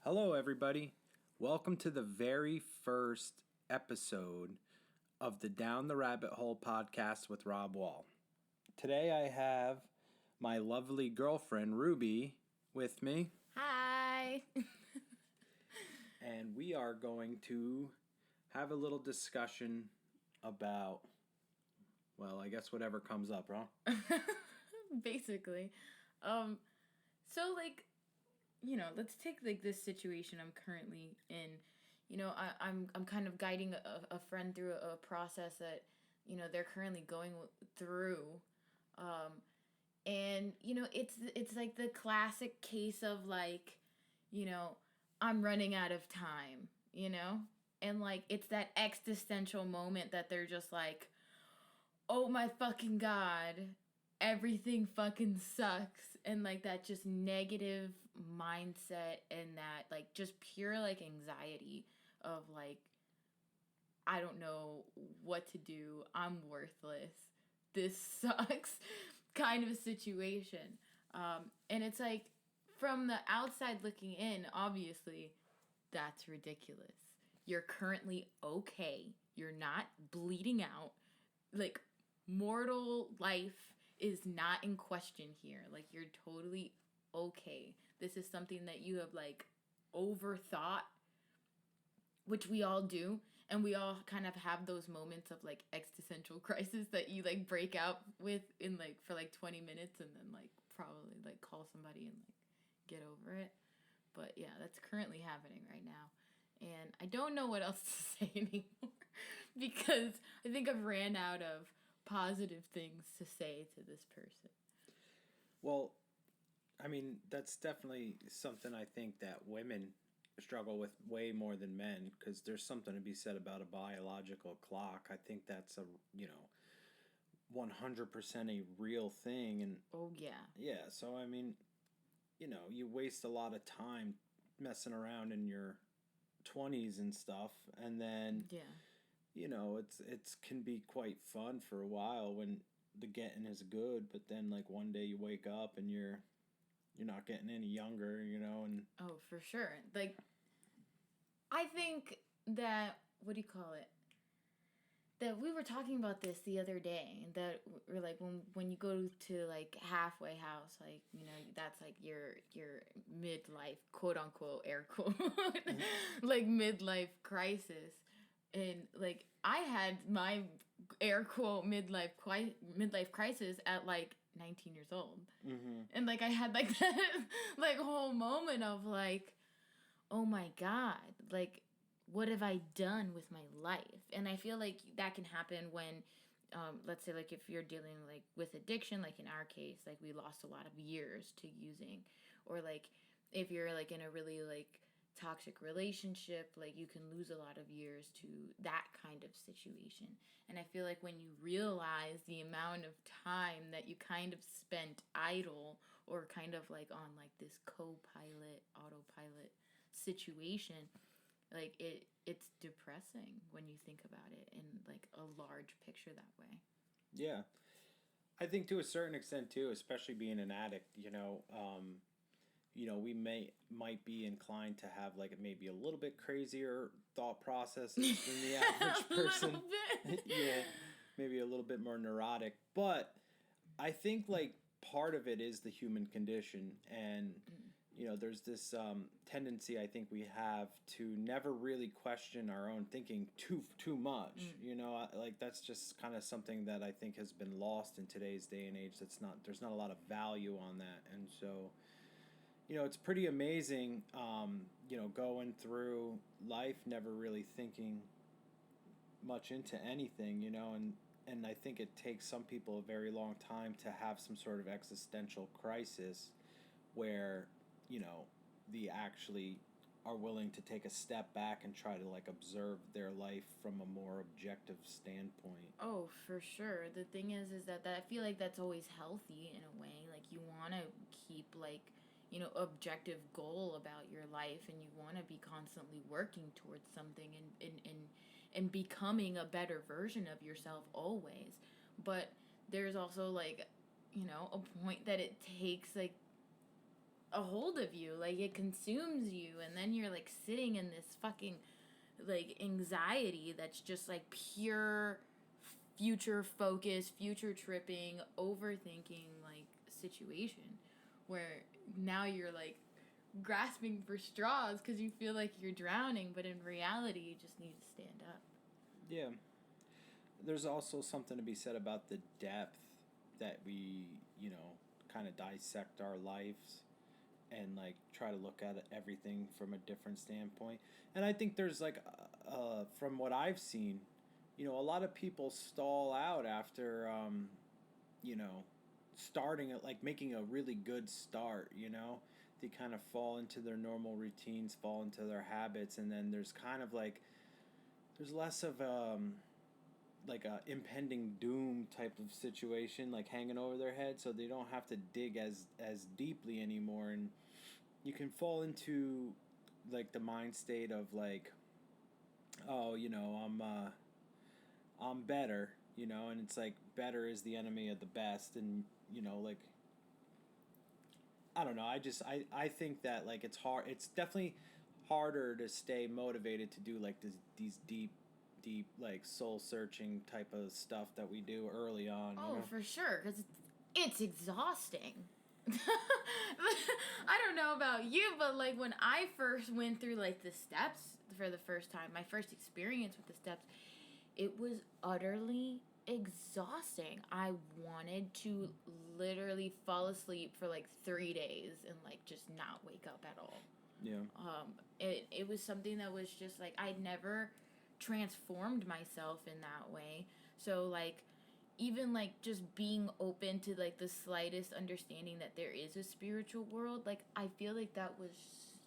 Hello, everybody. Welcome to the very first episode of the Down the Rabbit Hole podcast with Rob Wall. Today I have my lovely girlfriend, Ruby, with me. Hi. And we are going to have a little discussion about, well, I guess whatever comes up, huh? Basically. Let's take this situation I'm currently in. I'm kind of guiding a friend through a process that, they're currently going through. It's like the classic case of I'm running out of time. And it's that existential moment that they're just like, oh my fucking god, everything fucking sucks, and that just negative mindset, and that just pure anxiety of I don't know what to do, I'm worthless, this sucks kind of a situation. And it's from the outside looking in, obviously that's ridiculous. You're currently okay, you're not bleeding out, mortal life is not in question here. You're totally okay. This is something that you have overthought, which we all do, and we all kind of have those moments of existential crisis that you break out with in for 20 minutes, and then probably call somebody and get over it. But yeah, that's currently happening right now. And I don't know what else to say anymore because I think I've ran out of positive things to say to this person. Well, I mean, that's definitely something I think that women struggle with way more than men, because there's something to be said about a biological clock. I think that's 100% a real thing. And Oh, yeah. yeah, so I mean, you waste a lot of time messing around in your 20s and stuff, and then Yeah. it's can be quite fun for a while when the getting is good, but then one day you wake up and you're not getting any younger, and Oh, for sure. I think that, what do you call it? That we were talking about this the other day, that we're when you go to halfway house, that's your midlife, quote unquote, air quote, midlife crisis. And I had my air quote midlife crisis at 19 years old. mm-hmm. And I had that whole moment of oh my god, what have I done with my life? And I feel that can happen when, let's say, if you're dealing with addiction, in our case, we lost a lot of years to using, or if you're in a really toxic relationship, you can lose a lot of years to that kind of situation. And I feel when you realize the amount of time that you kind of spent idle, or kind of on this autopilot situation, it's depressing when you think about it in a large picture that way. Yeah, I think to a certain extent too, especially being an addict, we might be inclined to have maybe a little bit crazier thought processes than the average person. A little bit. Yeah, maybe a little bit more neurotic, but I think part of it is the human condition, and there's this tendency I think we have to never really question our own thinking too much. That's just kind of something that I think has been lost in today's day and age. There's not a lot of value on that, and so it's pretty amazing, going through life never really thinking much into anything, and I think it takes some people a very long time to have some sort of existential crisis where, they actually are willing to take a step back and try to observe their life from a more objective standpoint. Oh, for sure. The thing is that I feel that's always healthy in a way. You want to keep objective goal about your life, and you want to be constantly working towards something, and becoming a better version of yourself always. But there's also a point that it takes a hold of you. Like, it consumes you, and then you're like sitting in this fucking like anxiety that's just like pure future focus, future tripping, overthinking like situation where now you're like grasping for straws because you feel like you're drowning, but in reality you just need to stand up. Yeah. There's also something to be said about the depth that we, kind of dissect our lives and like try to look at everything from a different standpoint. And I think there's like, from what I've seen, a lot of people stall out after, you know, starting at like making a really good start. They kind of fall into their normal routines, fall into their habits, and then there's kind of like there's less of like a impending doom type of situation like hanging over their head, so they don't have to dig as deeply anymore, and you can fall into like the mind state of like, oh, I'm better, and it's like better is the enemy of the best, and like I don't know, I think that like it's hard, it's definitely harder to stay motivated to do like these deep like soul searching type of stuff that we do early on. Oh, for sure, because it's exhausting. I don't know about you, but like when I first went through like the steps for the first time, my first experience with the steps, it was utterly exhausting. I wanted to literally fall asleep for like 3 days and like just not wake up at all. Yeah. It was something that was just like I'd never transformed myself in that way. So like even like just being open to like the slightest understanding that there is a spiritual world, like I feel like that was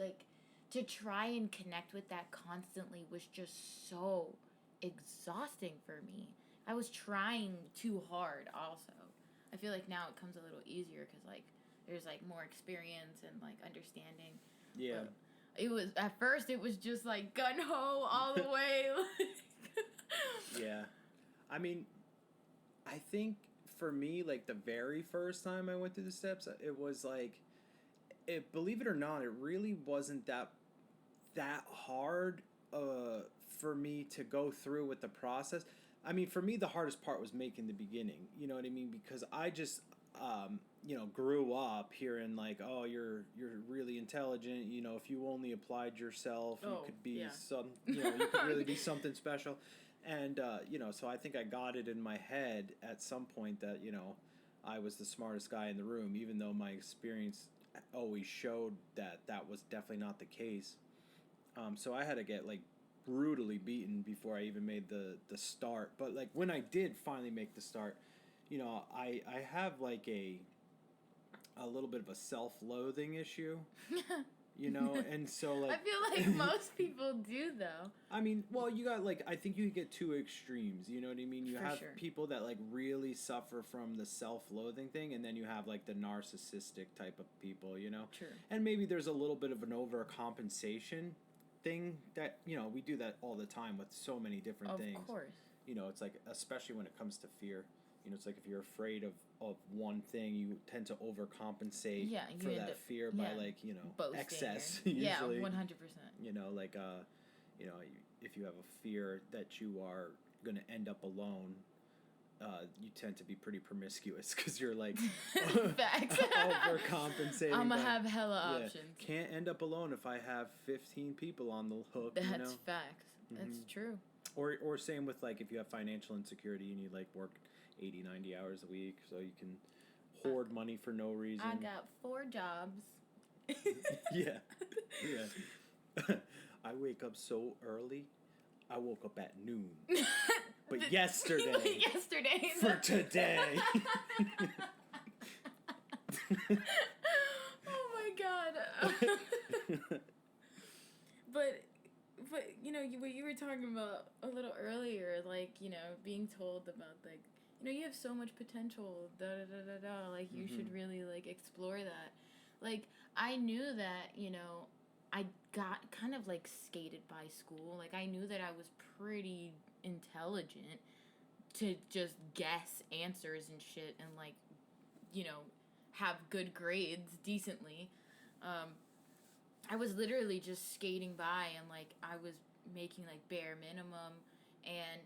like to try and connect with that constantly was just so exhausting for me. I was trying too hard also. I feel like now it comes a little easier because like there's like more experience and like understanding. Yeah. But it was at first it was just like gun ho all the way. Yeah. I mean, I think for me, like the very first time I went through the steps, it was like, believe it or not, it really wasn't that hard for me to go through with the process. I mean, for me, the hardest part was making the beginning. You know what I mean? Because I just, grew up hearing like, oh, you're really intelligent. If you only applied yourself, you could be you could really be something special. And, so I think I got it in my head at some point that, I was the smartest guy in the room, even though my experience always showed that that was definitely not the case. So I had to get like brutally beaten before I even made the start. But like when I did finally make the start, I have like a little bit of a self-loathing issue. And so like I feel like most people do though. I mean, well, you got like, I think you get two extremes, you know what I mean? You For have sure. people that like really suffer from the self-loathing thing, and then you have like the narcissistic type of people, True. And maybe there's a little bit of an overcompensation thing that, we do that all the time with so many different things. Of course. It's like, especially when it comes to fear. It's like if you're afraid of one thing, you tend to overcompensate for that fear by like, boasting excess or, usually. Yeah, 100%. Like if you have a fear that you are going to end up alone, you tend to be pretty promiscuous because you're like Facts. overcompensating. I'm gonna have hella options. Can't end up alone if I have 15 people on the hook. That's facts. Mm-hmm. That's true. Or same with like if you have financial insecurity and you like work 80, 90 hours a week so you can hoard money for no reason. I got 4 jobs. Yeah. I wake up so early. I woke up at noon. But yesterday. For today. Oh my god. But what you were talking about a little earlier, like, being told about like, you have so much potential, like you should really like explore that. Like I knew that, I got kind of like skated by school. Like I knew that I was pretty intelligent to just guess answers and shit and like, have good grades decently. I was literally just skating by and like I was making like bare minimum, and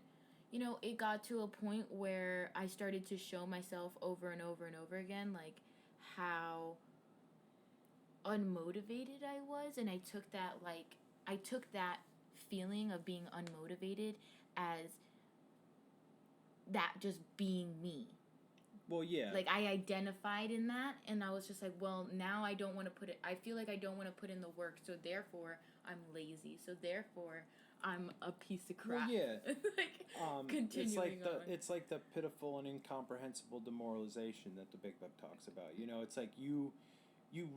it got to a point where I started to show myself over and over and over again like how unmotivated I was, and I took that feeling of being unmotivated as that just being me. Well, yeah. Like, I identified in that, and I was just like, well, now I don't want to I feel like I don't want to put in the work, so therefore, I'm lazy. So therefore, I'm a piece of crap. Well, yeah. Like, continuing it's like the pitiful and incomprehensible demoralization that the Big Book talks about. It's like you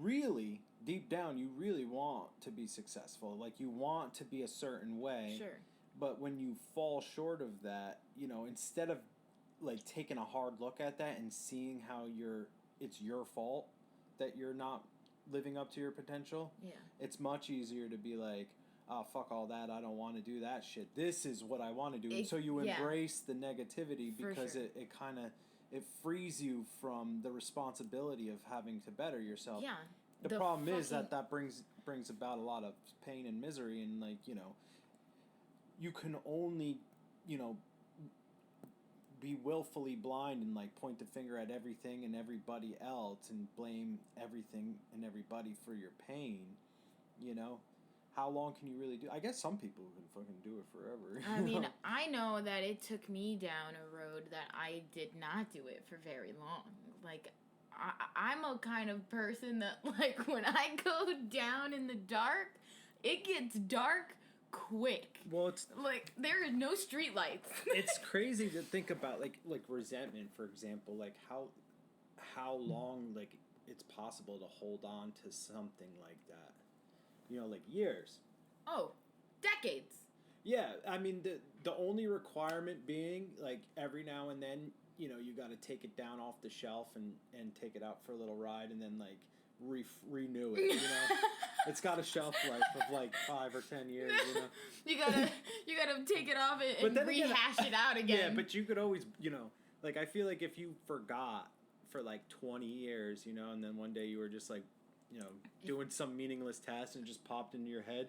really, deep down, you really want to be successful. Like, you want to be a certain way. Sure. But when you fall short of that, instead of like taking a hard look at that and seeing how it's your fault that you're not living up to your potential. Yeah. It's much easier to be like, oh, fuck all that. I don't want to do that shit. This is what I want to do. And so you embrace the negativity because it kind of, it frees you from the responsibility of having to better yourself. Yeah. The problem is that brings about a lot of pain and misery, and like, you can only, be willfully blind and like point the finger at everything and everybody else and blame everything and everybody for your pain. How long can you really do? I guess some people can fucking do it forever. I mean, I know that it took me down a road that I did not do it for very long. Like, I'm a kind of person that, like, when I go down in the dark, it gets dark quick. Well, it's like there are no street lights. It's crazy to think about, like resentment, for example, like how long like it's possible to hold on to something like that. Like years. Oh, decades. Yeah, I mean the only requirement being like every now and then, you got to take it down off the shelf and take it out for a little ride and then like renew it. It's got a shelf life of like 5 or 10 years. You gotta take it off and rehash it out again. Yeah, but you could always, like I feel like if you forgot for like 20 years, and then one day you were just like, doing some meaningless task and it just popped into your head,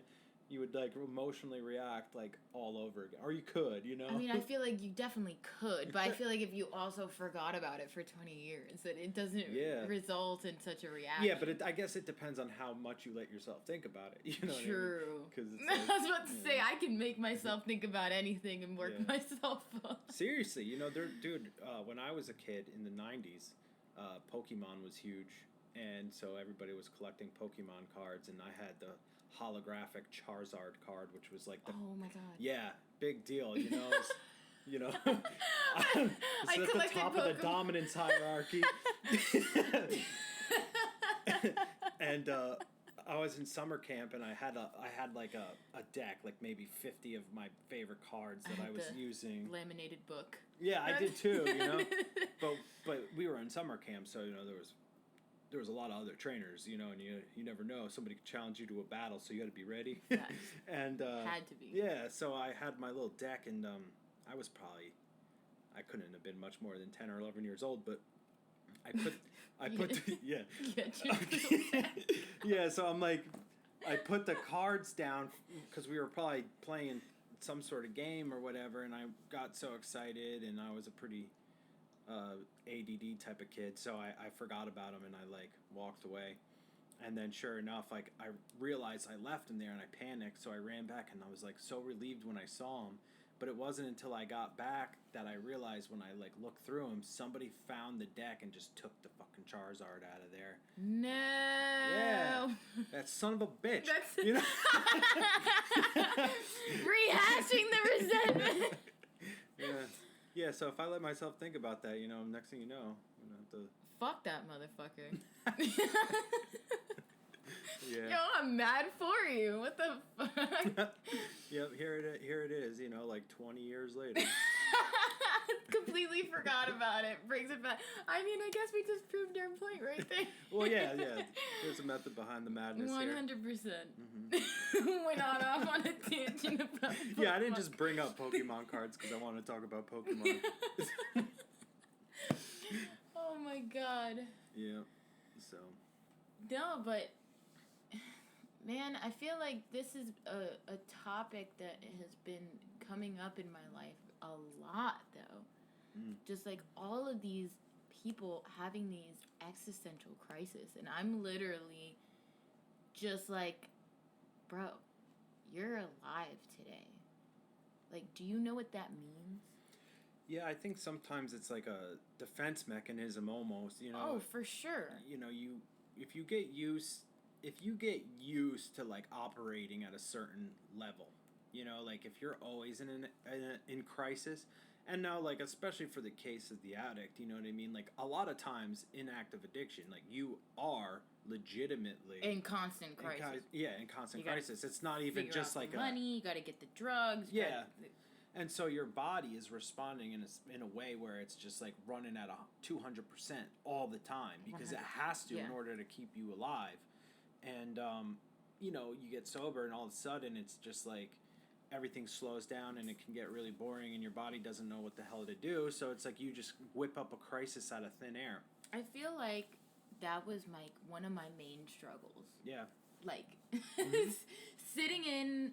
you would like emotionally react like all over again. Or you could, I mean, I feel like you definitely could, but I feel like if you also forgot about it for 20 years, that it doesn't result in such a reaction. Yeah, but I guess it depends on how much you let yourself think about it. True. Because I was about to say, I can make myself think about anything and work myself up. Seriously, dude, when I was a kid in the 90s, Pokemon was huge. And so everybody was collecting Pokemon cards, and I had the holographic Charizard card, which was like the... Oh my god. Yeah, big deal, it's at the top of the dominance hierarchy. And I was in summer camp, and I had like a deck, like maybe 50 of my favorite cards that I was using. Laminated book. Yeah, I did too, But we were in summer camp, so there was a lot of other trainers, and you never know. Somebody could challenge you to a battle, so you had to be ready. And had to be. Yeah, so I had my little deck, and I couldn't have been much more than 10 or 11 years old, but yeah, so I'm like, I put the cards down because we were probably playing some sort of game or whatever, and I got so excited, and I was a pretty ADD type of kid, so I forgot about him and I like walked away, and then sure enough, like I realized I left him there and I panicked, so I ran back and I was like so relieved when I saw him, but it wasn't until I got back that I realized when I like looked through him, somebody found the deck and just took the fucking Charizard out of there. No. Yeah, that son of a bitch. That's rehashing the resentment. Yeah. Yeah, so if I let myself think about that, next thing you know, I'm gonna have to... Fuck that motherfucker. Yeah. Yo, I'm mad for you. What the fuck? Yep, here it is, like 20 years later. Completely forgot about it. Brings it back. I mean, I guess we just proved our point right there. Well, yeah. There's a method behind the madness 100%. Mm-hmm. Went off on a tangent about Pokemon. Yeah, I didn't just bring up Pokemon cards because I want to talk about Pokemon. Oh my god. Yeah, so. No, but Man, I feel like this is a topic that has been coming up in my life a lot, though. Just like all of these people having these existential crises. And I'm literally just like, bro, you're alive today. Like, do you know what that means? Yeah, I think sometimes it's like a defense mechanism almost, you know. Oh, for sure. You know, if you get used to like operating at a certain level, you know, like if you're always in crisis, and now like especially for the case of the addict, you know what I mean? Like a lot of times in active addiction, like you are legitimately In constant crisis. in constant crisis. It's not even just like money. You got to get the drugs. Yeah. And so your body is responding in a way where it's just like running at 200% all the time because 100%. It has to in order to keep you alive. And, you know, you get sober and all of a sudden it's just like everything slows down and it can get really boring and your body doesn't know what the hell to do. So it's like you just whip up a crisis out of thin air. I feel like that was one of my main struggles. Yeah. Like, sitting in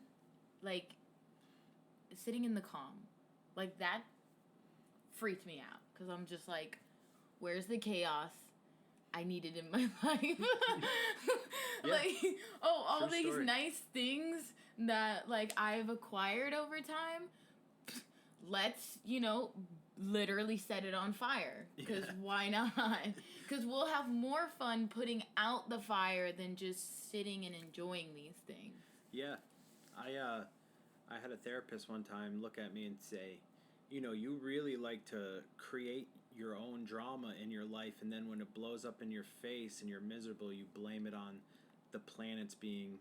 the calm, like that freaked me out because I'm just like, where's the chaos I needed in my life? Like, all these nice things that like I've acquired over time, let's, you know, literally set it on fire, because why not? Because we'll have more fun putting out the fire than just sitting and enjoying these things. Yeah. I had a therapist one time look at me and say, you know, you really like to create your own drama in your life, and then when it blows up in your face and you're miserable, you blame it on the planets being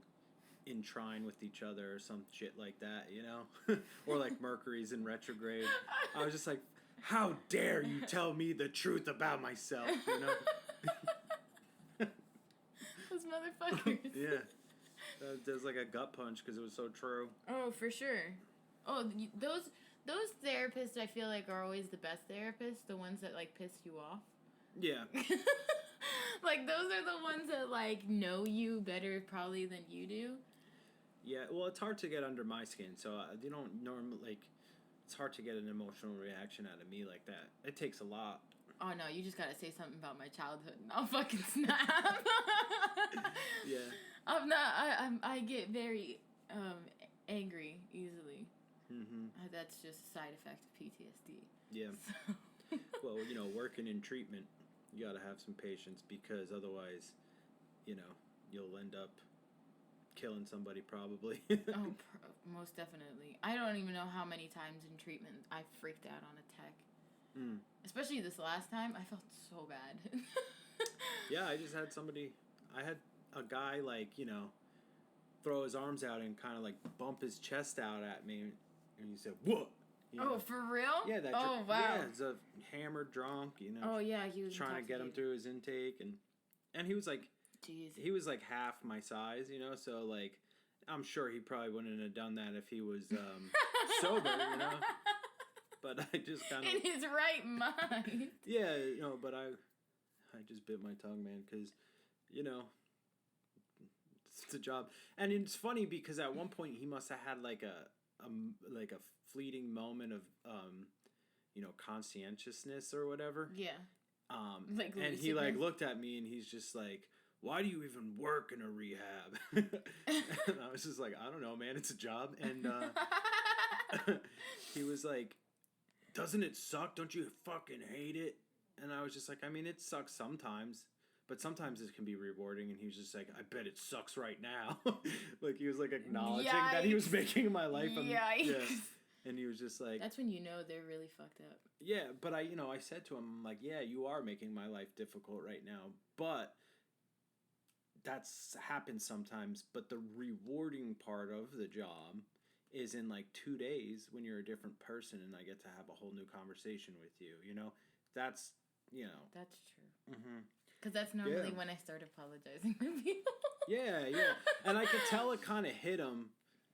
in trine with each other or some shit like that, you know? Or like Mercury's in retrograde. I was just like, how dare you tell me the truth about myself, you know? Those motherfuckers. Yeah. There's like a gut punch because it was so true. Oh, for sure. Oh, those therapists I feel like are always the best therapists, the ones that like piss you off. Yeah. Like those are the ones that like know you better probably than you do. Yeah, well, it's hard to get under my skin, so they don't normally like. It's hard to get an emotional reaction out of me like that. It takes a lot. Oh no, you just gotta say something about my childhood and I'll fucking snap. Yeah. I get very angry easily. Mm-hmm. That's just a side effect of PTSD. Yeah. So. Well, you know, working in treatment, you gotta have some patience because otherwise, you know, you'll end up killing somebody probably. Oh, most definitely. I don't even know how many times in treatment I freaked out on a tech. Especially this last time, I felt so bad. Yeah, I had a guy like, you know, throw his arms out and kind of like bump his chest out at me, and he said, "What?" You know? Oh, for real? Yeah, wow. Yeah, he's a hammered drunk, you know. Oh yeah, he was trying to get him through his intake, and he was like, jeez, he was like half my size, you know, so like, I'm sure he probably wouldn't have done that if he was sober, you know. But I just kind of in his right mind. Yeah, you know, but I just bit my tongue, man, because, you know, it's a job, and it's funny because at one point he must have had like a fleeting moment of you know, conscientiousness or whatever. Yeah. Like, and he like looked at me and he's just like, "Why do you even work in a rehab?" And I was just like, "I don't know, man. It's a job." And he was like, "Doesn't it suck? Don't you fucking hate it?" And I was just like, "I mean, it sucks sometimes, but sometimes it can be rewarding." And he was just like, "I bet it sucks right now." Like he was like acknowledging that he was making my life. Yeah. And he was just like... That's when you know they're really fucked up. Yeah, but I said to him, I'm like, yeah, you are making my life difficult right now, but that's happens sometimes. But the rewarding part of the job is in like 2 days when you're a different person and I get to have a whole new conversation with you, you know? That's, you know... That's true. Because that's normally when I start apologizing to people. Yeah. And I could tell it kind of hit him.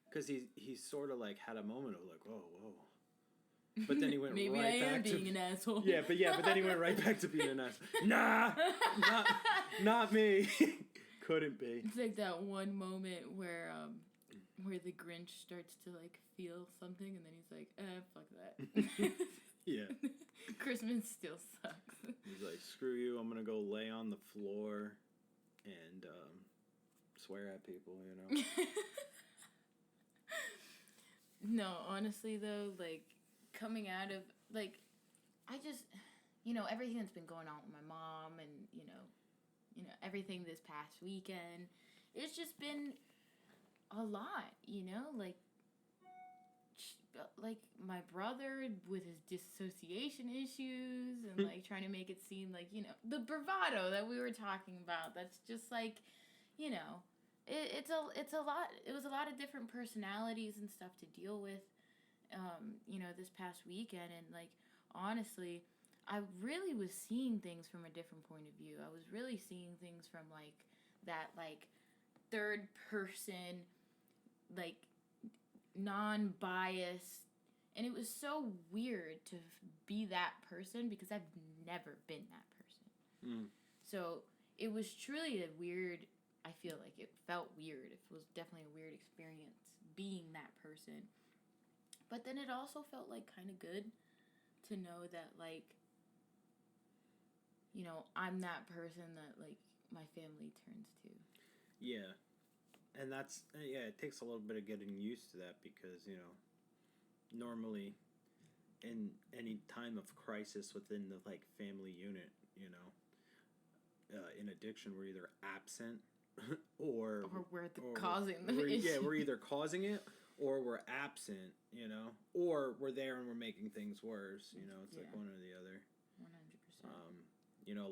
Because he sort of like had a moment of like, whoa. But then he went Maybe right I back am being an asshole. Yeah, but then he went right back to being an asshole. Nah, not me. Couldn't be. It's like that one moment where the Grinch starts to like feel something, and then he's like, fuck that. Yeah. Christmas still sucks. He's like, screw you, I'm gonna go lay on the floor and swear at people, you know? No, honestly though, like, coming out of, like, I just, everything that's been going on with my mom and, everything this past weekend, it's just been a lot, like my brother with his dissociation issues and like trying to make it seem like, the bravado that we were talking about, that's just like, it's a lot. It was a lot of different personalities and stuff to deal with, this past weekend. And like, honestly, I really was seeing things from a different point of view. I was really seeing things from like that, like third person, like non-biased. And it was so weird to be that person because I've never been that person. So it was truly a weird, I feel like it felt weird. It was definitely a weird experience being that person. But then it also felt like kind of good to know that like, I'm that person that like my family turns to. Yeah. And that's, it takes a little bit of getting used to that because, normally in any time of crisis within the like family unit, in addiction, we're either absent or we're causing the issue. Yeah, we're either causing it or we're absent, or we're there and we're making things worse. It's like one or the other. 100%.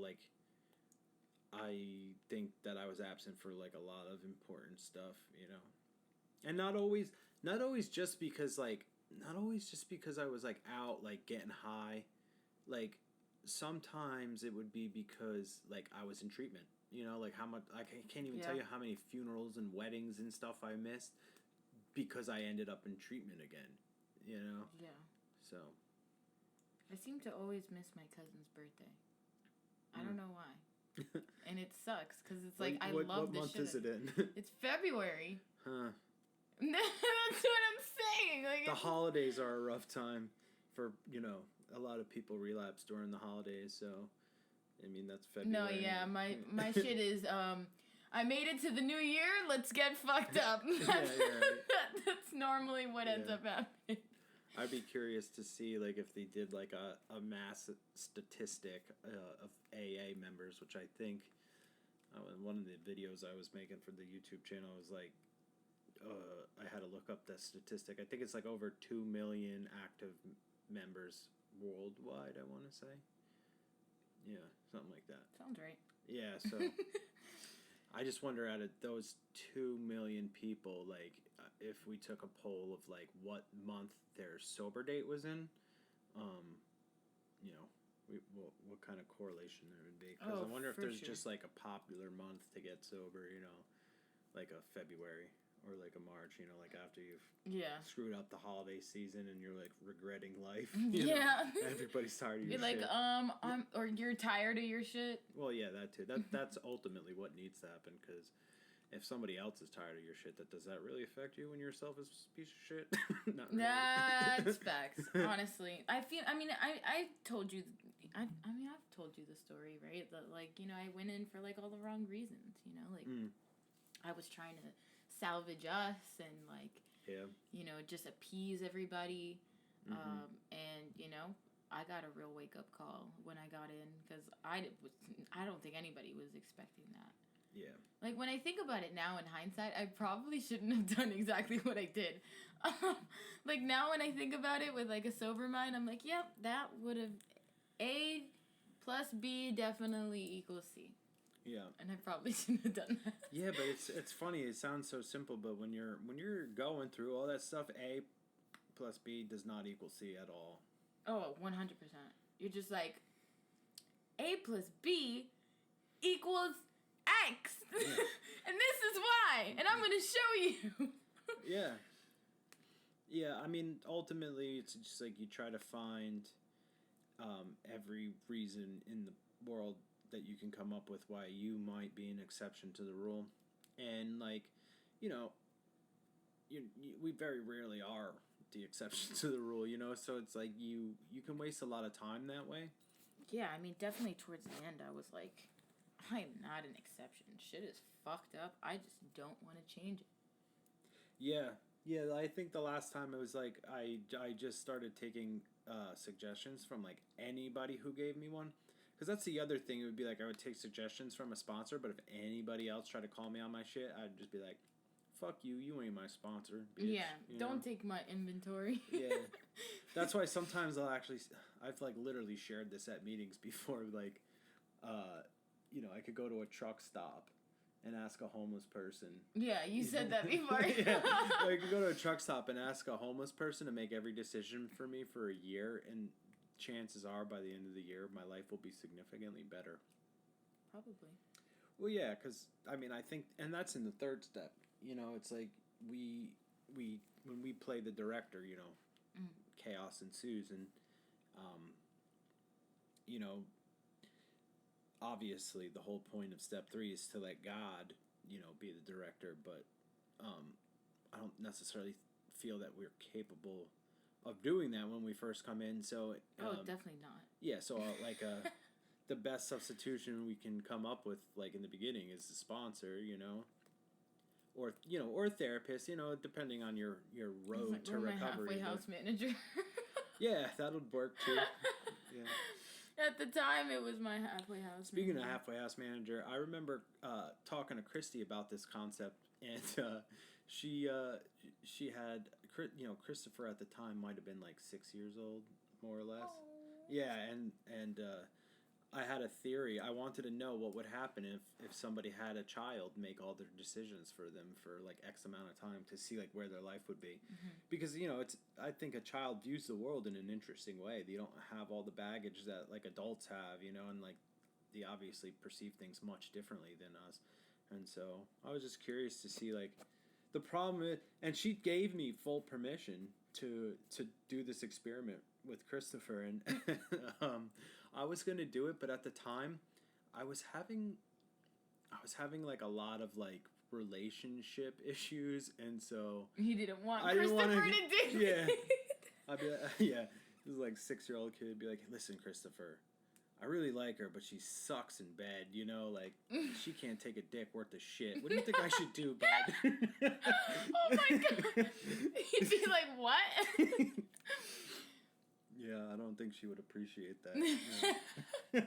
Like I think that I was absent for like a lot of important stuff, and not always just because I was like out like getting high, like sometimes it would be because like I was in treatment, like how much, like I can't even tell you how many funerals and weddings and stuff I missed because I ended up in treatment again, Yeah. So. I seem to always miss my cousin's birthday. I don't know why. And it sucks because it's like what love this month shit. is it in? It's February. Huh. That's what I'm saying. Like, the holidays are a rough time for, a lot of people relapse during the holidays, so I mean that's February. No, yeah, my shit is I made it to the new year, let's get fucked up. That's normally what ends up happening. I'd be curious to see like if they did like a mass statistic of AA members, which I think one of the videos I was making for the YouTube channel was like I had to look up the statistic. I think it's like over 2 million active members worldwide, I want to say. Yeah, something like that. Sounds right. Yeah, so I just wonder out of those 2 million people, like if we took a poll of like what month their sober date was in, what kind of correlation there would be. Because I wonder if there's just like a popular month to get sober, like a February or like a March, like after you've screwed up the holiday season and you're like regretting life. Everybody's tired of your shit. You're like, or you're tired of your shit. Well, yeah, that too. That's ultimately what needs to happen because if somebody else is tired of your shit, does that really affect you when you're a selfish piece of shit? Not really. That's facts. Honestly, I've told you the story, right? That like, I went in for like all the wrong reasons, like I was trying to salvage us and like, just appease everybody. And, I got a real wake up call when I got in because I don't think anybody was expecting that. Yeah. Like, when I think about it now in hindsight, I probably shouldn't have done exactly what I did. Like, now when I think about it with, like, a sober mind, I'm like, yep, that would have... A plus B definitely equals C. Yeah. And I probably shouldn't have done that. Yeah, but it's funny. It sounds so simple, but when you're going through all that stuff, A plus B does not equal C at all. Oh, 100%. You're just like, A plus B equals... X, and this is why, and I'm gonna show you. Yeah. I mean, ultimately, it's just like you try to find every reason in the world that you can come up with why you might be an exception to the rule. And like, you know, we very rarely are the exception to the rule, you know, so it's like you can waste a lot of time that way. Yeah, I mean, definitely towards the end, I was like, I'm not an exception. Shit is fucked up. I just don't want to change it. Yeah, I think the last time it was like I just started taking suggestions from like anybody who gave me one, because that's the other thing. It would be like I would take suggestions from a sponsor, but if anybody else tried to call me on my shit, I'd just be like, fuck you, you ain't my sponsor, bitch. Yeah, don't take my inventory. Yeah. That's why sometimes I've like literally shared this at meetings before, like, I could go to a truck stop and ask a homeless person. Yeah, you said that before. Yeah, I could go to a truck stop and ask a homeless person to make every decision for me for a year, and chances are by the end of the year, my life will be significantly better. Probably. Well, yeah, because, I mean, I think, and that's in the third step. You know, it's like we when we play the director, you know, chaos ensues, and obviously the whole point of step 3 is to let God, be the director, but I don't necessarily feel that we're capable of doing that when we first come in. So definitely not. Yeah, so the best substitution we can come up with, like in the beginning, is the sponsor, or a therapist, depending on your road like, to recovery. Halfway house manager. Yeah, that would work too. Yeah. At the time, it was my halfway house. Speaking of halfway house manager, I remember talking to Christy about this concept, and she had, Christopher at the time might have been like 6 years old, more or less. Aww. Yeah, and I had a theory. I wanted to know what would happen if somebody had a child make all their decisions for them for like X amount of time, to see like where their life would be. Mm-hmm. Because, I think a child views the world in an interesting way. They don't have all the baggage that like adults have, and like they obviously perceive things much differently than us. And so I was just curious to see like the problem is, and she gave me full permission to do this experiment with Christopher, and I was going to do it, but at the time I was having like a lot of like relationship issues, and so he didn't want Christopher to do it. Yeah. I'd be like, yeah. This is like 6-year-old kid would be like, listen, Christopher, I really like her, but she sucks in bed, like she can't take a dick worth of shit. What do you think I should do, bud? Oh my God. He'd be like, what? Yeah, I don't think she would appreciate that. Yeah.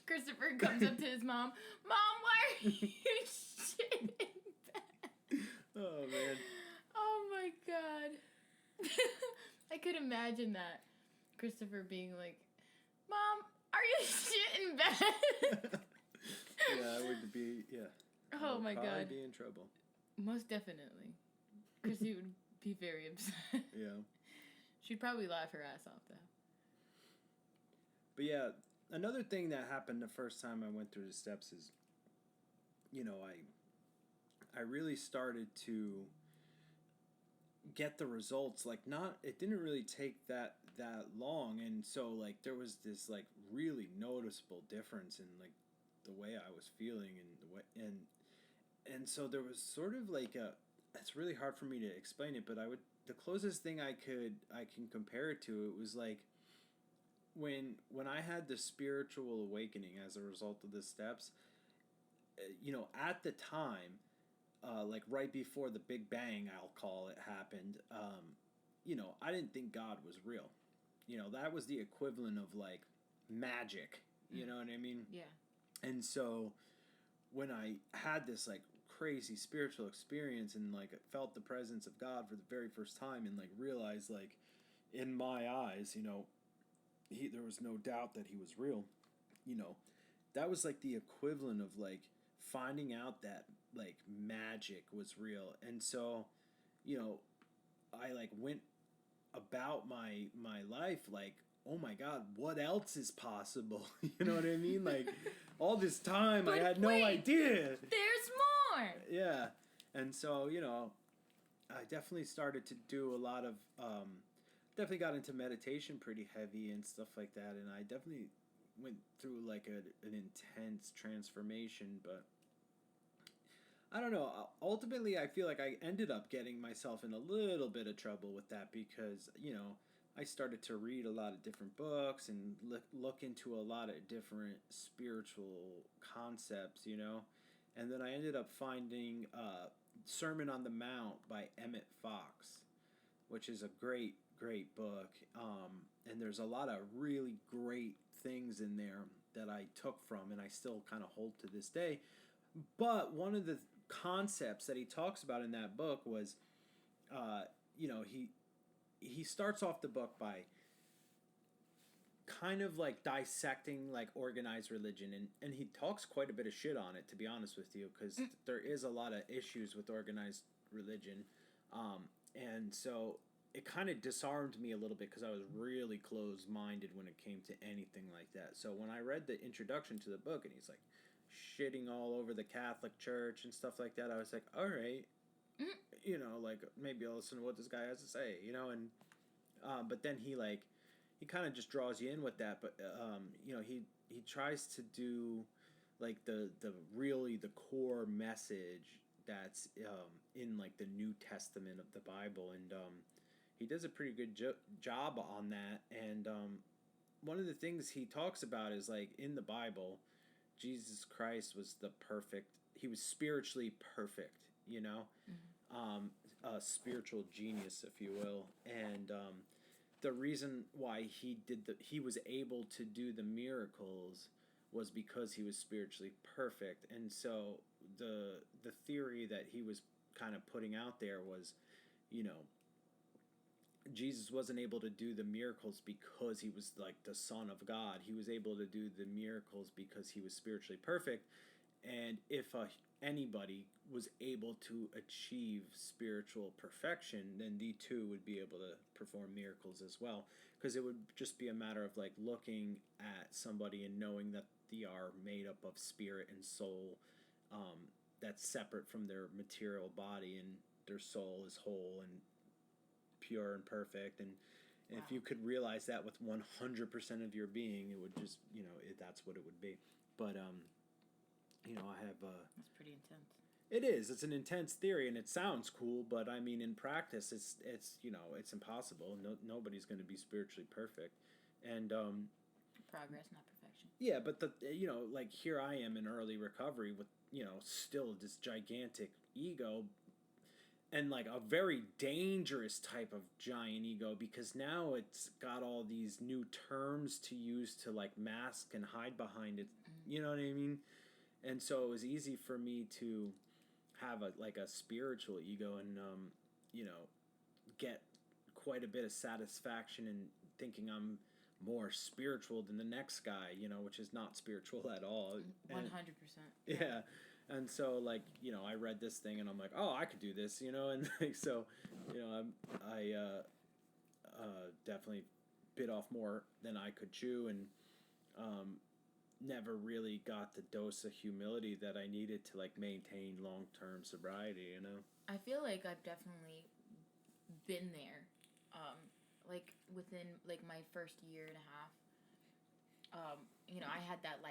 Christopher comes up to his mom. Mom, why are you shitting in bed? Oh, man. Oh, my God. I could imagine that. Christopher being like, Mom, are you shitting in bed? Yeah, I would be, yeah. Oh, my God. I'd be in trouble. Most definitely. Chrissy would be very upset. Yeah. She'd probably laugh her ass off, though. But yeah, another thing that happened the first time I went through the steps is, I really started to get the results. Like, it didn't really take that long, and so like there was this like really noticeable difference in like the way I was feeling, and the way and so there was sort of like it's really hard for me to explain it, but the closest thing I can compare it to, it was like when I had the spiritual awakening as a result of the steps, at the time, like right before the Big Bang, I'll call it, happened, I didn't think God was real. That was the equivalent of like magic, you know what I mean? Yeah. And so when I had this like crazy spiritual experience and like felt the presence of God for the very first time, and like realized like in my eyes, there was no doubt that he was real, that was like the equivalent of like finding out that like magic was real. And so, I like went about my life like, oh my God, what else is possible? You know what I mean? Like all this time but I had no idea. There's more. Yeah. And so, I definitely started to do a lot of, definitely got into meditation pretty heavy and stuff like that. And I definitely went through like an intense transformation, but I don't know. Ultimately, I feel like I ended up getting myself in a little bit of trouble with that because, I started to read a lot of different books and look into a lot of different spiritual concepts. And then I ended up finding Sermon on the Mount by Emmett Fox, which is a great, great book. And there's a lot of really great things in there that I took from and I still kind of hold to this day. But one of the concepts that he talks about in that book was, uh, he starts off the book by kind of like dissecting like organized religion, and he talks quite a bit of shit on it, to be honest with you, because there is a lot of issues with organized religion. And so it kind of disarmed me a little bit because I was really closed-minded when it came to anything like that. So when I read the introduction to the book and he's like shitting all over the Catholic Church and stuff like that, I was like, all right, like maybe I'll listen to what this guy has to say, and but then he kind of just draws you in with that, but he tries to do like the really the core message that's in like the New Testament of the Bible, and he does a pretty good job on that. And one of the things he talks about is like in the Bible, Jesus Christ was he was spiritually perfect, a spiritual genius, if you will. And the reason why he was able to do the miracles was because he was spiritually perfect. And so the theory that he was kind of putting out there was, Jesus wasn't able to do the miracles because he was like the Son of God. He was able to do the miracles because he was spiritually perfect. And if anybody was able to achieve spiritual perfection, then they too would be able to perform miracles as well. Because it would just be a matter of like looking at somebody and knowing that they are made up of spirit and soul, that's separate from their material body, and their soul is whole and pure and perfect. And wow. If you could realize that with 100% of your being, it would just, that's what it would be. But I have that's pretty intense. It is. It's an intense theory, and it sounds cool, but I mean, in practice, it's it's impossible. Nobody's going to be spiritually perfect, and progress, not perfection. Yeah, but like here I am in early recovery with still this gigantic ego, and like a very dangerous type of giant ego, because now it's got all these new terms to use to like mask and hide behind it. Mm-hmm. You know what I mean? And so it was easy for me to have a spiritual ego and get quite a bit of satisfaction in thinking I'm more spiritual than the next guy, which is not spiritual at all. 100%. Yeah. And so I read this thing and I'm like, oh, I could do this, and so I definitely bit off more than I could chew, and never really got the dose of humility that I needed to maintain long-term sobriety, I feel like I've definitely been there, within my first year and a half. I had that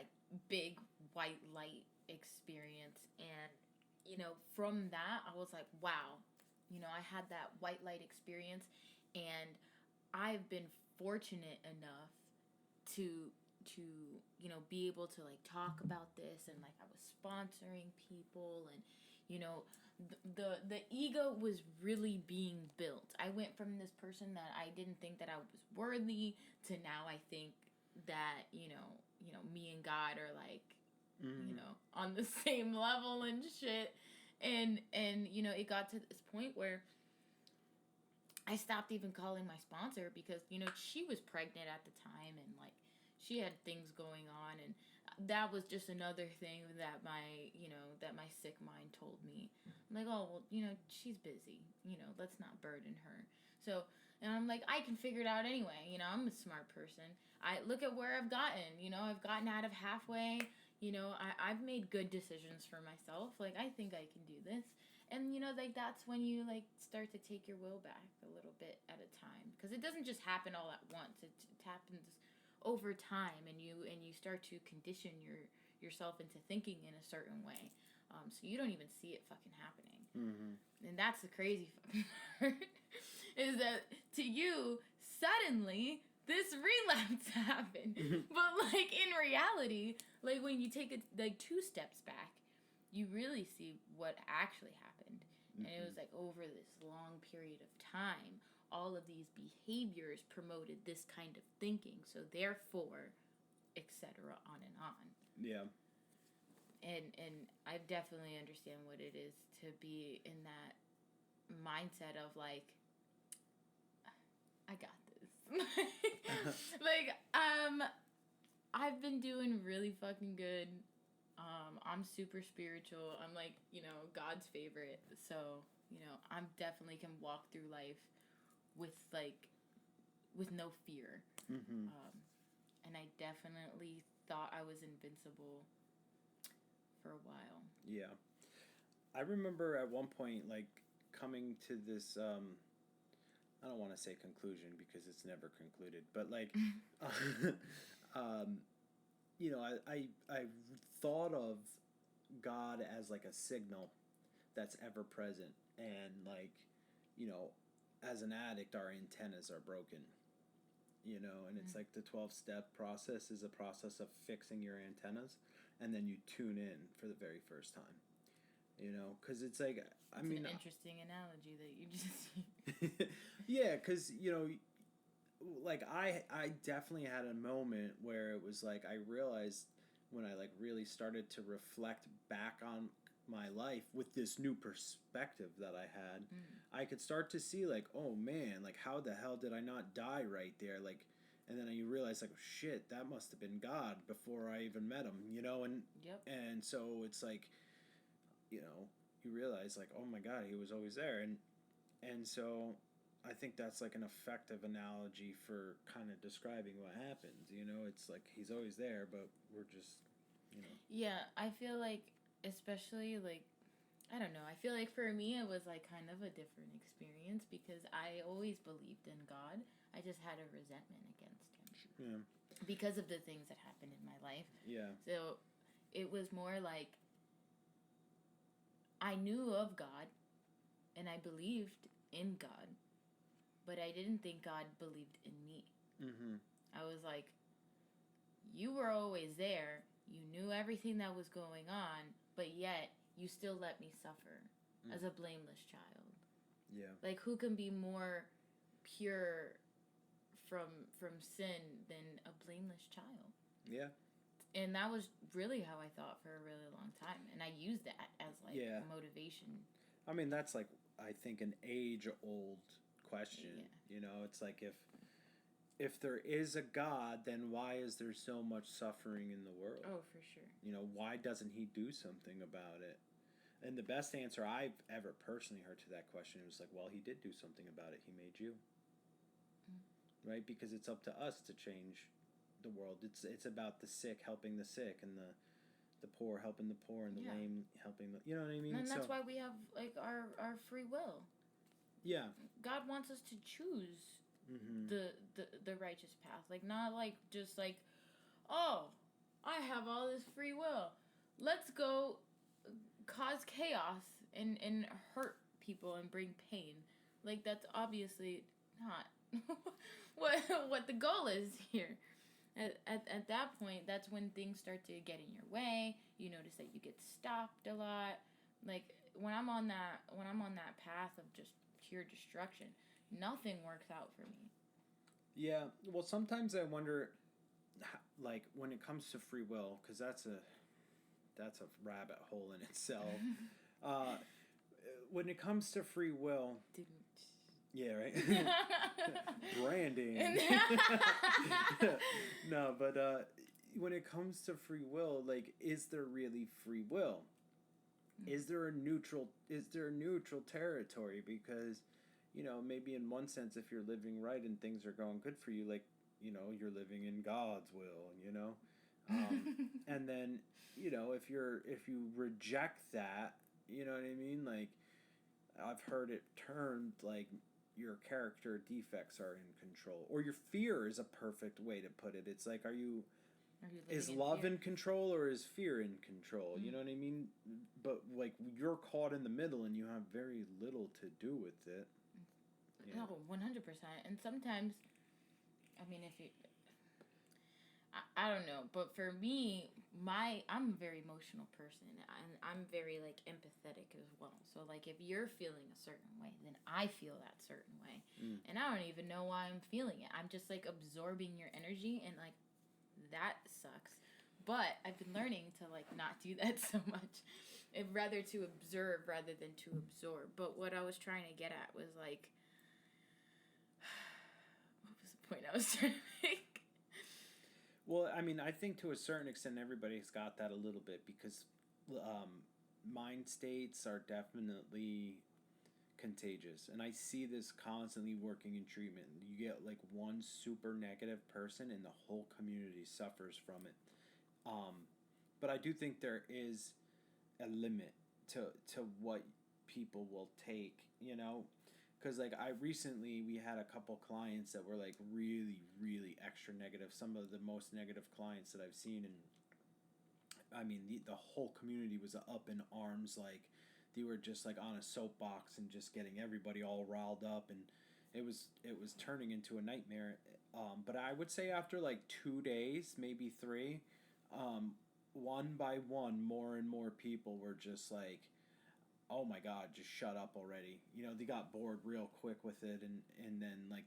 big white light experience, and from that I was like, wow, I had that white light experience, and I've been fortunate enough to be able to talk about this, and I was sponsoring people, and the ego was really being built. I went from this person that I didn't think that I was worthy to now I think that me and God are on the same level and shit, and it got to this point where I stopped even calling my sponsor because she was pregnant at the time, and she had things going on, and that was just another thing that my sick mind told me. I'm like, oh, well, she's busy. Let's not burden her. So, and I'm like, I can figure it out anyway. I'm a smart person. I look at where I've gotten. I've gotten out of halfway. I've made good decisions for myself. I think I can do this. And, that's when you, start to take your will back a little bit at a time. Because it doesn't just happen all at once. It happens over time, and you start to condition yourself into thinking in a certain way, so you don't even see it fucking happening. Mm-hmm. And that's the crazy fucking part, is that to you suddenly this relapse happened. But like in reality, like when you take it like 2 steps back, you really see what actually happened. And it was like over this long period of time, all of these behaviors promoted this kind of thinking. So therefore, etc. on and on. Yeah. And I definitely understand what it is to be in that mindset of like, I got this. Like, I've been doing really fucking good. I'm super spiritual. I'm like, God's favorite. So, I'm definitely can walk through life with no fear. Mm-hmm. And I definitely thought I was invincible for a while. Yeah. I remember at one point, like, coming to this, I don't want to say conclusion because it's never concluded, but like, I thought of God as like a signal that's ever present, and like, as an addict, our antennas are broken. And it's like the 12-step process is a process of fixing your antennas, and then you tune in for the very first time. Because it's like, It's an interesting analogy that you just. Yeah, because like I definitely had a moment where it was like I realized when I like really started to reflect back on my life with this new perspective that I had, I could start to see like, oh man, like how the hell did I not die right there? Like, and then you realize like, oh, shit, that must have been God before I even met him, and Yep. And so it's like, you realize like, oh my God, he was always there, and so I think that's like an effective analogy for kind of describing what happens. It's like he's always there, but we're just, Yeah, I feel like, especially like, I don't know. I feel like for me it was like kind of a different experience because I always believed in God. I just had a resentment against him. Yeah. Because of the things that happened in my life. Yeah. So it was more like I knew of God and I believed in God, but I didn't think God believed in me. Mm-hmm. I was like, you were always there. You knew everything that was going on, but yet you still let me suffer as a blameless child. Yeah. Like, who can be more pure from sin than a blameless child? Yeah. And that was really how I thought for a really long time. And I used that as, like, a motivation. I mean, that's, like, I think an age-old question. Yeah. It's like if there is a God, then why is there so much suffering in the world? Oh, for sure. Why doesn't he do something about it? And the best answer I've ever personally heard to that question was like, well, he did do something about it. He made you. Right? Because it's up to us to change the world. It's about the sick helping the sick, and the poor helping the poor, and the lame helping the, you know what I mean? And that's why we have like our free will. Yeah. God wants us to choose the righteous path. Like, not like just like, oh, I have all this free will. Let's go cause chaos and hurt people and bring pain. Like, that's obviously not what the goal is here. At that point, that's when things start to get in your way. You notice that you get stopped a lot. Like, when I'm on that path of just pure destruction, nothing works out for me. Yeah, well, sometimes I wonder, like, when it comes to free will, because that's a rabbit hole in itself. When it comes to free will, yeah, right. Branding. No, but when it comes to free will, like, is there really free will? Is there a neutral territory? Because, maybe in one sense, if you're living right and things are going good for you, like, you're living in God's will, and then, if you reject that, you know what I mean? Like, I've heard it termed like your character defects are in control, or your fear is a perfect way to put it. It's like, is love in control or is fear in control? You know what I mean? But like, you're caught in the middle and you have very little to do with it. Yeah. No, 100%. And sometimes, I mean, if you, I don't know, but for me, I'm a very emotional person, and I'm very like empathetic as well. So like, if you're feeling a certain way, then I feel that certain way, and I don't even know why I'm feeling it. I'm just like absorbing your energy, and like that sucks. But I've been learning to like not do that so much, and rather to observe rather than to absorb. But what I was trying to get at was like, what was the point I was trying to make? Well, I mean, I think to a certain extent everybody's got that a little bit, because mind states are definitely contagious, and I see this constantly working in treatment. You get like one super negative person and the whole community suffers from it. But I do think there is a limit to what people will take, you know, because like we had a couple clients that were like really, really extra negative, some of the most negative clients that I've seen. And I mean, the whole community was up in arms, like they were just like on a soapbox and just getting everybody all riled up, and it was turning into a nightmare. But I would say after like 2 days, maybe three, one by one, more and more people were just like, oh my god, just shut up already. You know, they got bored real quick with it, and then like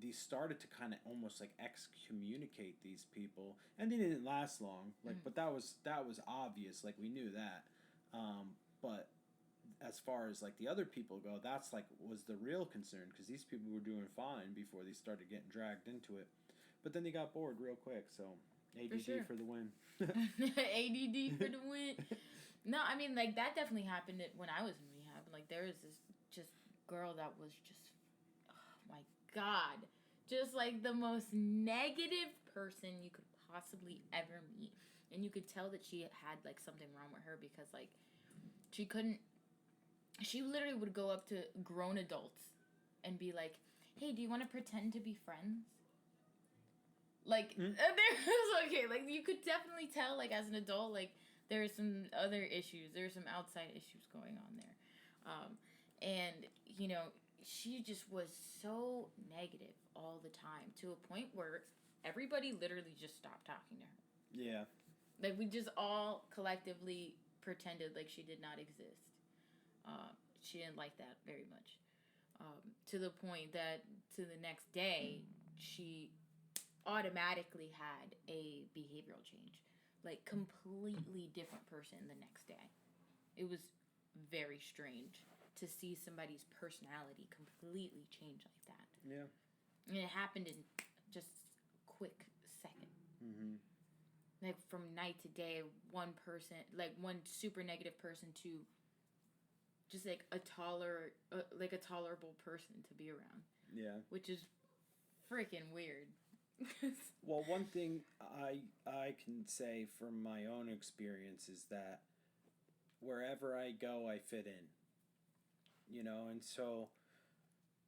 they started to kind of almost like excommunicate these people, and they didn't last long. Like, but that was obvious. Like, we knew that. But as far as like the other people go, that's like was the real concern, because these people were doing fine before they started getting dragged into it. But then they got bored real quick. So ADD for the win. ADD for the win. No, I mean, like, that definitely happened when I was in rehab. Like, there was this just girl that was just, oh my God, just like the most negative person you could possibly ever meet. And you could tell that she had like something wrong with her, because like she literally would go up to grown adults and be like, hey, do you want to pretend to be friends? Like, there was, okay, like, you could definitely tell, like, as an adult, like, there are some other issues. There are some outside issues going on there. And, you know, she just was so negative all the time, to a point where everybody literally just stopped talking to her. Yeah. Like, we just all collectively pretended like she did not exist. She didn't like that very much. To the point that to the next day, she automatically had a behavioral change. Like, completely different person the next day. It was very strange to see somebody's personality completely change like that. Yeah. And it happened in just a quick second. Mm-hmm. Like, from night to day, one person, like, one super negative person to just like a tolerable person to be around. Yeah. Which is freaking weird. Well, one thing I can say from my own experience is that wherever I go, I fit in. You know, and so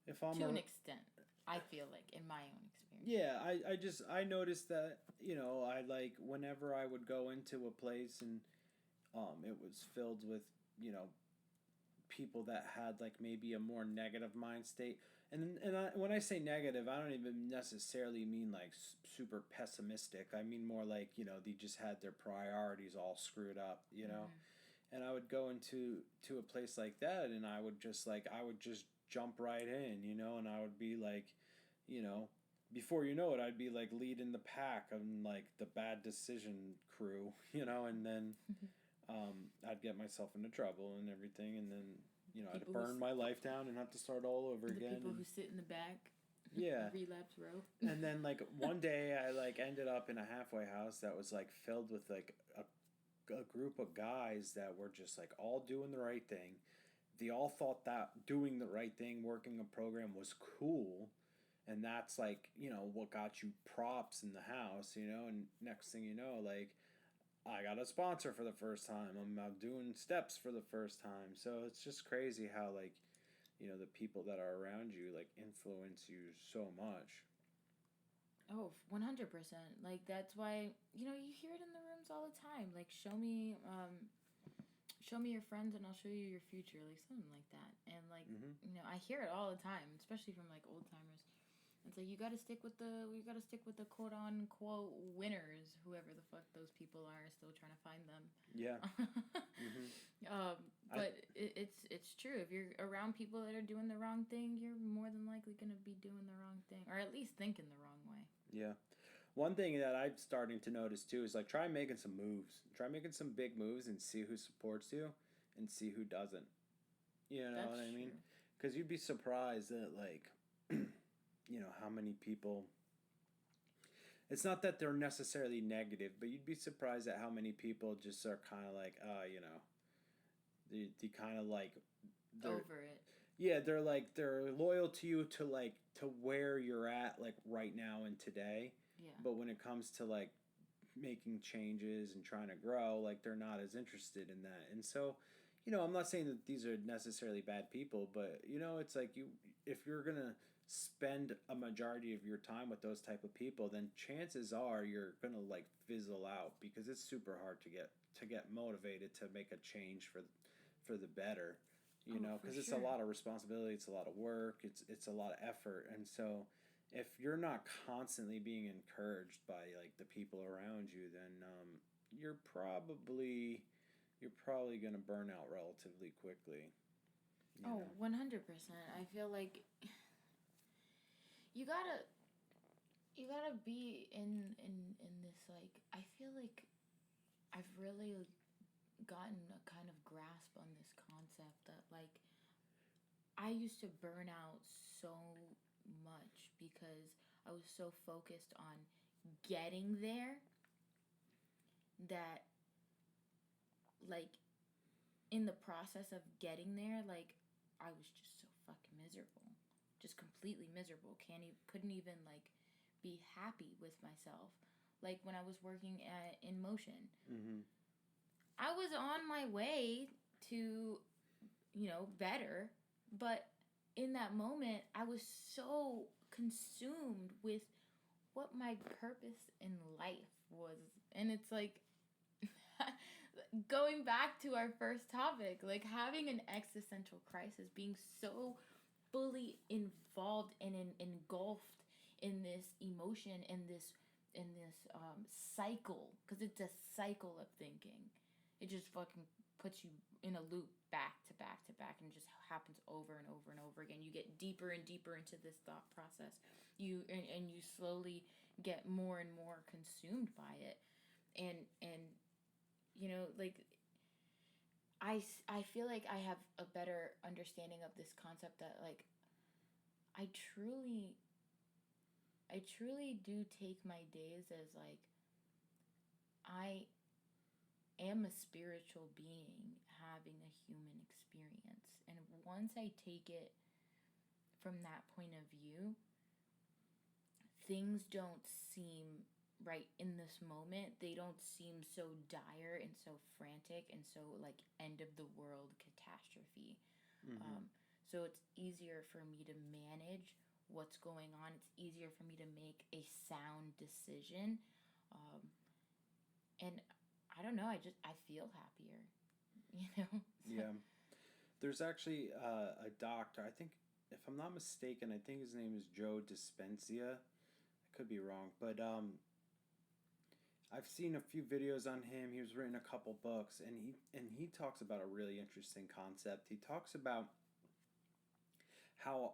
if I'm to an extent, I feel like, in my own experience. Yeah, I noticed that, you know, I like whenever I would go into a place and it was filled with, you know, people that had like maybe a more negative mind state. When I say negative, I don't even necessarily mean like super pessimistic. I mean more like, you know, they just had their priorities all screwed up, you know. Mm-hmm. And I would go into a place like that, and I would just jump right in, you know, and I would be like, you know, before you know it, I'd be like leading the pack of like the bad decision crew, you know, and then I'd get myself into trouble and everything, and then, you know, I'd burn my life down and have to start all over again. People who sit in the back. Yeah. Relapse row. And then like one day I like ended up in a halfway house that was like filled with like a group of guys that were just like all doing the right thing. They all thought that doing the right thing, working a program, was cool. And that's like, you know, what got you props in the house, you know. And next thing you know, like, I got a sponsor for the first time. I'm doing steps for the first time. So it's just crazy how, like, the people that are around you like influence you so much. Oh, 100%. Like, that's why, you hear it in the rooms all the time. Like, show me your friends and I'll show you your future. Like, something like that. And, like, Mm-hmm. I hear it all the time, especially from, like, old timers. It's like, you gotta stick with the quote unquote winners, whoever the fuck those people are, still trying to find them. Yeah. Mm-hmm. um, but it's true. If you're around people that are doing the wrong thing, you're more than likely gonna be doing the wrong thing, or at least thinking the wrong way. Yeah. One thing that I'm starting to notice too is like try making some moves. Try making some big moves and see who supports you and see who doesn't. You know That's what I mean? true. Because you'd be surprised that like, how many people. It's not that they're necessarily negative, but you'd be surprised at how many people just are kind of like, they kind of like, they're Over it. yeah, they're like they're loyal to you to like to where you're at like right now and today, Yeah. but when it comes to like making changes and trying to grow, like they're not as interested in that. And so, I'm not saying that these are necessarily bad people, but it's like if you're going to spend a majority of your time with those type of people, then chances are you're going to like fizzle out because it's super hard to get motivated to make a change for the better, Oh, for because it's a sure. lot of responsibility, it's a lot of work, it's a lot of effort. And so if you're not constantly being encouraged by like the people around you, then you're probably going to burn out relatively quickly. Oh, 100%. I feel like you gotta be in this, like, I feel like I've really gotten a kind of grasp on this concept that, like, I used to burn out so much because I was so focused on getting there that, like, in the process of getting there, like, I was just so fucking miserable. Just completely miserable. Couldn't even, like, be happy with myself. Like, when I was working in motion, Mm-hmm. I was on my way to, better, but in that moment, I was so consumed with what my purpose in life was. And it's like, going back to our first topic, like having an existential crisis, being so fully involved and engulfed in this emotion, in this cycle, because it's a cycle of thinking. It just fucking puts you in a loop, back to back to back, and just happens over and over and over again. You get deeper and deeper into this thought process. And you slowly get more and more consumed by it. And like, I feel like I have a better understanding of this concept that, like, I truly do take my days as, like, I am a spiritual being having a human experience. And once I take it from that point of view, things don't seem right in this moment. They don't seem so dire and so frantic and so, like, end of the world catastrophe. Mm-hmm. So it's easier for me to manage what's going on. It's easier for me to make a sound decision. And I don't know, I feel happier, you know? Yeah. There's actually a doctor. I think, if I'm not mistaken, I think his name is Joe Dispenza. I could be wrong, but I've seen a few videos on him. He's written a couple books, and he talks about a really interesting concept. He talks about how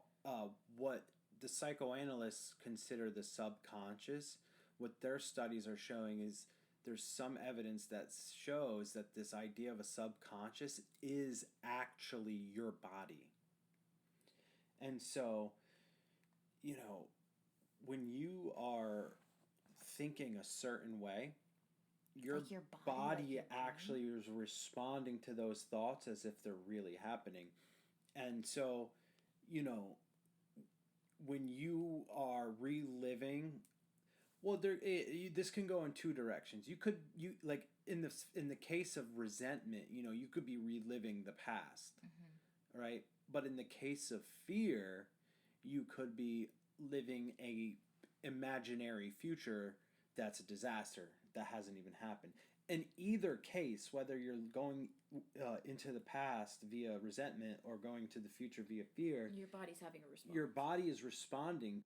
what the psychoanalysts consider the subconscious, what their studies are showing is there's some evidence that shows that this idea of a subconscious is actually your body. And so, you know, when you are thinking a certain way, your Like your body like your actually is responding to those thoughts as if they're really happening. And so, you know, when you are reliving, well, this can go in two directions. You like in the case of resentment, you could be reliving the past, Mm-hmm. right? But in the case of fear, you could be living a imaginary future that's a disaster that hasn't even happened. In either case, whether you're going into the past via resentment or going to the future via fear, Your body's having a response. your body is responding